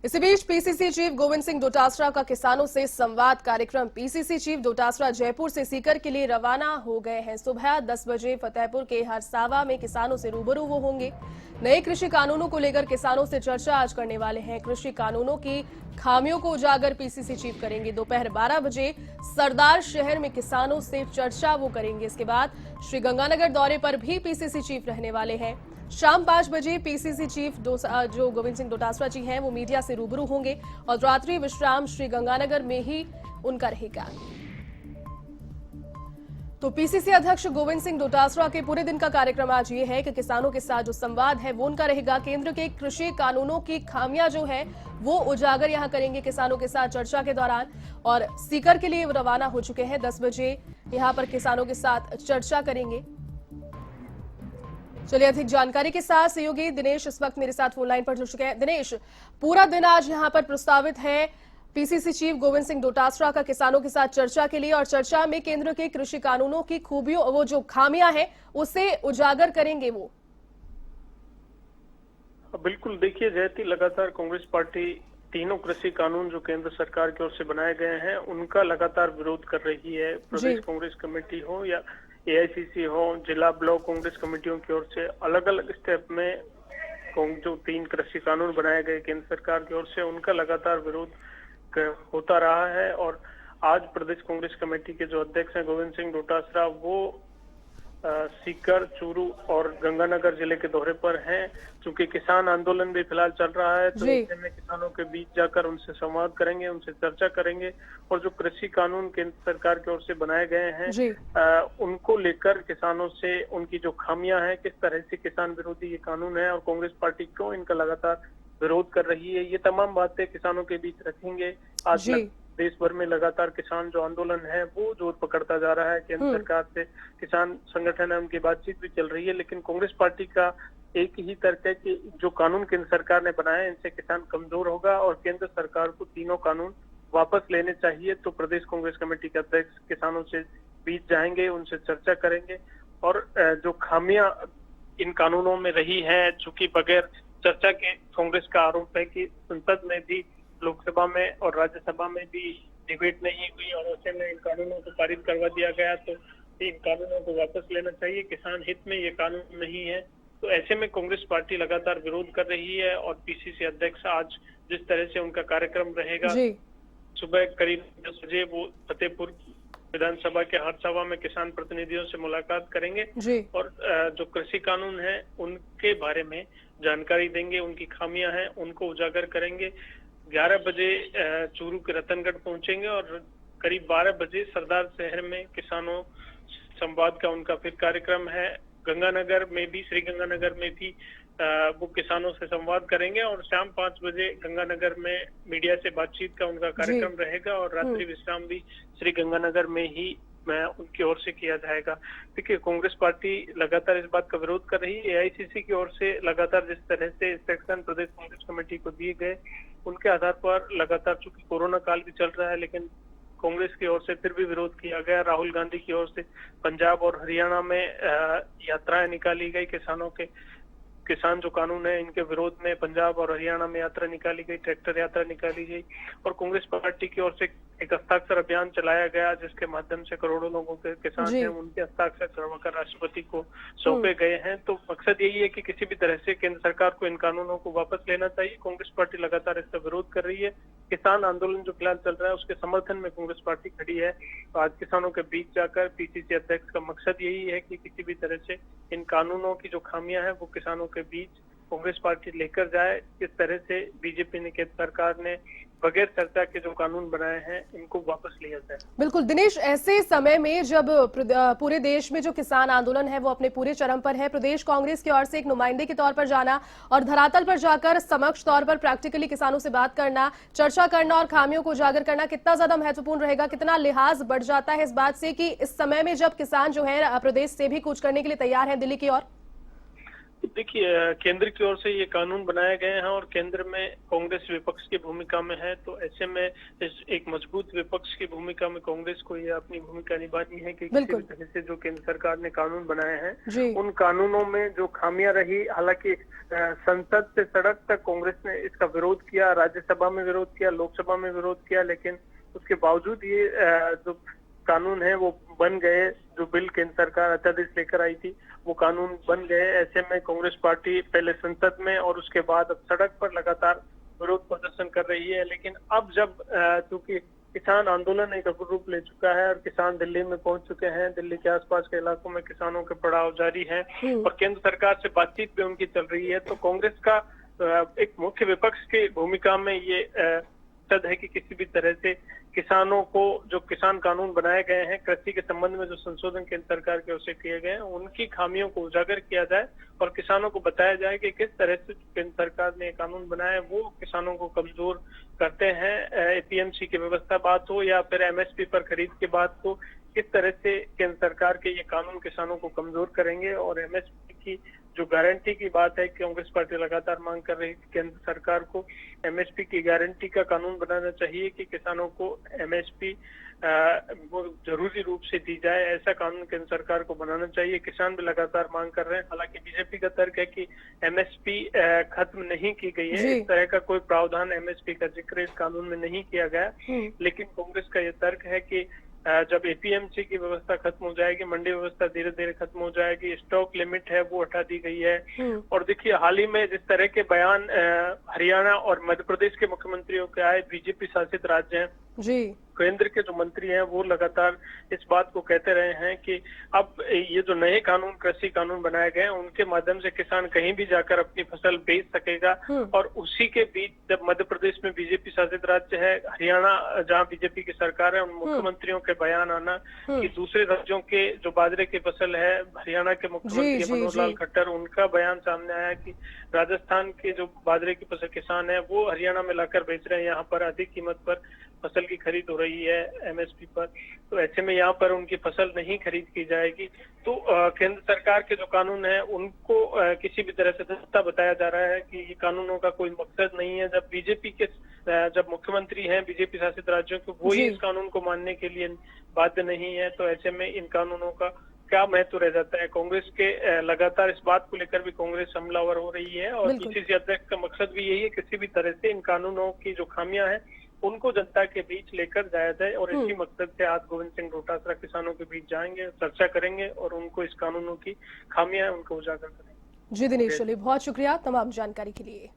इसी बीच PCC chief Govind Singh Dotasra का किसानों से संवाद कार्यक्रम। पीसीसी चीफ डोटासरा जयपुर से सीकर के लिए रवाना हो गए हैं। सुबह 10 बजे फतेहपुर के हरसावा में किसानों से रूबरू वो होंगे। नए कृषि कानूनों को लेकर किसानों से चर्चा आज करने वाले हैं। कृषि कानूनों की खामियों को उजागर पीसीसी चीफ करेंगे। दोपहर 12 बजे सरदार शहर में किसानों से चर्चा वो करेंगे। इसके बाद श्रीगंगानगर दौरे पर भी पीसीसी चीफ रहने वाले हैं। शाम 5 बजे पीसीसी चीफ जो गोविंद सिंह डोटासरा जी हैं वो मीडिया से रूबरू होंगे और रात्रि विश्राम श्रीगंगानगर में ही उनका रहेगा। तो पीसीसी अध्यक्ष गोविंद सिंह डोटासरा के पूरे दिन का कार्यक्रम आज ये है कि किसानों के साथ जो संवाद है वो उनका रहेगा। केंद्र के कृषि कानूनों की खामियां जो है वो उजागर यहां करेंगे किसानों के साथ चर्चा के दौरान। और सीकर के लिए रवाना हो चुके हैं। 10 बजे यहां पर किसानों के साथ चर्चा करेंगे। चलिए अधिक जानकारी के साथ सहयोगी दिनेश इस वक्त मेरे साथ फोन लाइन पर जुड़ चुके हैं। दिनेश, पूरा दिन आज यहां पर प्रस्तावित है पीसीसी चीफ गोविंद सिंह डोटासरा का किसानों के साथ चर्चा के लिए, और चर्चा में केंद्र के कृषि कानूनों की खूबियों, वो जो खामियां हैं उसे उजागर करेंगे वो। बिल्कुल, देखिए जयती, लगातार कांग्रेस पार्टी तीनों कृषि कानून जो केंद्र सरकार की ओर से बनाए गए हैं उनका लगातार विरोध कर रही है। प्रदेश कांग्रेस कमेटी हो या एआईसीसी हो, जिला ब्लॉक कांग्रेस कमेटियों की ओर से अलग अलग स्टेप में जो 3 कृषि कानून बनाए गए केंद्र सरकार की ओर से उनका लगातार विरोध होता रहा है। और आज प्रदेश कांग्रेस कमेटी के जो अध्यक्ष हैं गोविंद सिंह डोटासरा वो सीकर, चूरू और गंगानगर जिले के दौरे पर हैं। चूंकि किसान आंदोलन भी फिलहाल चल रहा है तो ऐसे में किसानों के बीच जाकर उनसे संवाद करेंगे, उनसे चर्चा करेंगे और जो कृषि कानून केंद्र सरकार की ओर से बनाए गए हैं उनको लेकर किसानों से उनकी जो खामियां हैं, किस तरह से किसान विरोधी ये कानून है और कांग्रेस पार्टी क्यों इनका लगातार विरोध कर रही है, ये तमाम बातें किसानों के बीच रखेंगे। आज देश भर में लगातार किसान जो आंदोलन है वो जोर पकड़ता जा रहा है। केंद्र सरकार से किसान संगठन है उनकी बातचीत भी चल रही है, लेकिन कांग्रेस पार्टी का एक ही तर्क है कि जो कानून केंद्र सरकार ने बनाए इनसे किसान कमजोर होगा और केंद्र सरकार को तीनों कानून वापस लेने चाहिए। तो प्रदेश कांग्रेस कमेटी के अध्यक्ष किसानों से बीच जाएंगे, उनसे चर्चा करेंगे और जो खामियां इन कानूनों में रही है, चूंकि बगैर चर्चा के कांग्रेस का आरोप है कि संसद में भी, लोकसभा में और राज्यसभा में भी डिबेट नहीं हुई और ऐसे में इन कानूनों को पारित करवा दिया गया। तो इन कानूनों को वापस लेना चाहिए, किसान हित में ये कानून नहीं है। तो ऐसे में कांग्रेस पार्टी लगातार विरोध कर रही है और पीसीसी अध्यक्ष आज जिस तरह से उनका कार्यक्रम रहेगा, सुबह करीब 10 बजे वो फतेहपुर विधानसभा के हरसावा में किसान प्रतिनिधियों से मुलाकात करेंगे और जो कृषि कानून है उनके बारे में जानकारी देंगे, उनकी खामियां हैं उनको उजागर करेंगे। 11 बजे चूरू के रतनगढ़ पहुंचेंगे और करीब 12 बजे सरदार शहर में किसानों संवाद का उनका फिर कार्यक्रम है। गंगानगर में भी, श्री गंगानगर में भी वो किसानों से संवाद करेंगे और शाम 5 बजे गंगानगर में मीडिया से बातचीत का उनका कार्यक्रम रहेगा और रात्रि विश्राम भी श्री गंगानगर में ही उनकी ओर से किया जाएगा। देखिए, कांग्रेस पार्टी लगातार इस बात का विरोध कर रही है। एआईसीसी की ओर से लगातार जिस तरह से इंस्ट्रक्शन प्रदेश कांग्रेस कमेटी को दिए गए उनके आधार पर लगातार, चूंकि कोरोना काल भी चल रहा है, लेकिन कांग्रेस की ओर से फिर भी विरोध किया गया। राहुल गांधी की ओर से पंजाब और हरियाणा में यात्राएं निकाली गई। किसान जो कानून है इनके विरोध में पंजाब और हरियाणा में यात्रा निकाली गई, ट्रैक्टर यात्रा निकाली गई और कांग्रेस पार्टी की ओर से एक हस्ताक्षर अभियान चलाया गया जिसके माध्यम से करोड़ों लोगों के किसान हैं उनके हस्ताक्षर करवाकर राष्ट्रपति को सौंपे गए हैं। तो मकसद यही है कि किसी भी तरह से केंद्र सरकार को इन कानूनों को वापस लेना चाहिए। कांग्रेस पार्टी लगातार इसका विरोध कर रही है। किसान आंदोलन जो फिलहाल चल रहा है उसके समर्थन में कांग्रेस पार्टी खड़ी है। तो आज किसानों के बीच जाकर पीसीसी अध्यक्ष का मकसद यही है कि किसी भी तरह से इन कानूनों की जो खामियां हैं वो किसानों के बीच कांग्रेस पार्टी लेकर जाए। इस तरह से बीजेपी ने, केंद्र सरकार ने बगैर चर्चा के जो कानून बनाए हैं इनको वापस लिया जाए। बिल्कुल दिनेश, ऐसे समय में जब पूरे देश में जो किसान आंदोलन है वो अपने पूरे चरम पर है, प्रदेश कांग्रेस की ओर से एक नुमाइंदे के तौर पर जाना और धरातल पर जाकर समक्ष तौर पर प्रैक्टिकली किसानों से बात करना, चर्चा करना और खामियों को उजागर करना कितना ज्यादा महत्वपूर्ण रहेगा? कितना लिहाज बढ़ जाता है इस बात से कि इस समय में जब किसान जो है प्रदेश से भी कूच करने के लिए तैयार है दिल्ली की ओर? देखिए, केंद्र की ओर से ये कानून बनाए गए हैं और केंद्र में कांग्रेस विपक्ष की भूमिका में है, तो ऐसे में इस एक मजबूत विपक्ष की भूमिका में कांग्रेस को ये अपनी भूमिका निभानी है कि किसी भी बिल्कुल। तरह से जो केंद्र सरकार ने कानून बनाए हैं जी। उन कानूनों में जो खामियां रही, हालांकि संसद से सड़क तक कांग्रेस ने इसका विरोध किया, राज्यसभा में विरोध किया, लोकसभा में विरोध किया, लेकिन उसके बावजूद ये जो कानून है वो बन गए। जो बिल केंद्र सरकार अध्यादेश लेकर आई थी वो कानून बन गए। ऐसे में कांग्रेस पार्टी पहले संसद में और उसके बाद अब सड़क पर लगातार विरोध प्रदर्शन कर रही है। लेकिन अब जब चूंकि किसान आंदोलन एक अग्र रूप ले चुका है और किसान दिल्ली में पहुंच चुके हैं, दिल्ली के आसपास के इलाकों में किसानों के पड़ाव जारी है और केंद्र सरकार से बातचीत भी उनकी चल रही है, तो कांग्रेस का एक मुख्य विपक्ष की भूमिका में ये तद है कि किसी भी तरह से किसानों को, जो किसान कानून बनाए गए हैं, कृषि के संबंध में जो संशोधन केंद्र सरकार की ओर से किए गए हैं, उनकी खामियों को उजागर किया जाए और किसानों को बताया जाए कि किस तरह से केंद्र सरकार ने कानून बनाए वो किसानों को कमजोर करते हैं। एपीएमसी की व्यवस्था बात हो या फिर एमएसपी पर खरीद की बात हो, किस तरह से केंद्र सरकार के ये कानून किसानों को कमजोर करेंगे। और एमएसपी की जो गारंटी की बात है, कांग्रेस पार्टी लगातार मांग कर रही है केंद्र सरकार को एमएसपी की गारंटी का कानून बनाना चाहिए कि किसानों को एमएसपी वो जरूरी रूप से दी जाए, ऐसा कानून केंद्र सरकार को बनाना चाहिए। किसान भी लगातार मांग कर रहे हैं। हालांकि बीजेपी का तर्क है कि एमएसपी खत्म नहीं की गई है, इस तरह का कोई प्रावधान एमएसपी का जिक्र इस कानून में नहीं किया गया। लेकिन कांग्रेस का यह तर्क है कि जब एपीएमसी की व्यवस्था खत्म हो जाएगी, मंडी व्यवस्था धीरे धीरे खत्म हो जाएगी, स्टॉक लिमिट है वो हटा दी गई है। और देखिए, हाल ही में जिस तरह के बयान हरियाणा और मध्य प्रदेश के मुख्यमंत्रियों के आए, बीजेपी शासित राज्य हैं जी, केंद्र के जो मंत्री हैं वो लगातार इस बात को कहते रहे हैं कि अब ये जो नए कानून, कृषि कानून बनाए गए हैं, उनके माध्यम से किसान कहीं भी जाकर अपनी फसल बेच सकेगा। और उसी के बीच जब मध्य प्रदेश में बीजेपी शासित राज्य है, हरियाणा जहां बीजेपी की सरकार है, उन मुख्यमंत्रियों के बयान आना कि दूसरे राज्यों के जो बाजरे की फसल है, हरियाणा के मुख्यमंत्री मनोहर लाल खट्टर, उनका बयान सामने आया कि राजस्थान के जो बाजरे की फसल किसान है वो हरियाणा में लाकर बेच रहे हैं, यहाँ पर अधिक कीमत पर फसल की खरीद हो रही है एमएसपी पर, तो ऐसे में यहाँ पर उनकी फसल नहीं खरीद की जाएगी। तो केंद्र सरकार के जो कानून है उनको किसी भी तरह से सस्ता बताया जा रहा है कि ये कानूनों का कोई मकसद नहीं है। जब बीजेपी के जब मुख्यमंत्री हैं बीजेपी शासित राज्यों के, वो ही इस कानून को मानने के लिए बाध्य नहीं है, तो ऐसे में इन कानूनों का क्या महत्व रह जाता है। कांग्रेस के लगातार इस बात को लेकर भी कांग्रेस हमलावर हो रही है और पीसीसी अध्यक्ष का मकसद भी यही है किसी भी तरह से इन कानूनों की जो खामियां हैं उनको जनता के बीच लेकर जाया जाए। और इसी मकसद से आज गोविंद सिंह डोटासरा किसानों के बीच जाएंगे, चर्चा करेंगे और उनको इस कानूनों की खामियां उनको उजागर करेंगे। जी दिनेश, चलिए बहुत शुक्रिया तमाम जानकारी के लिए।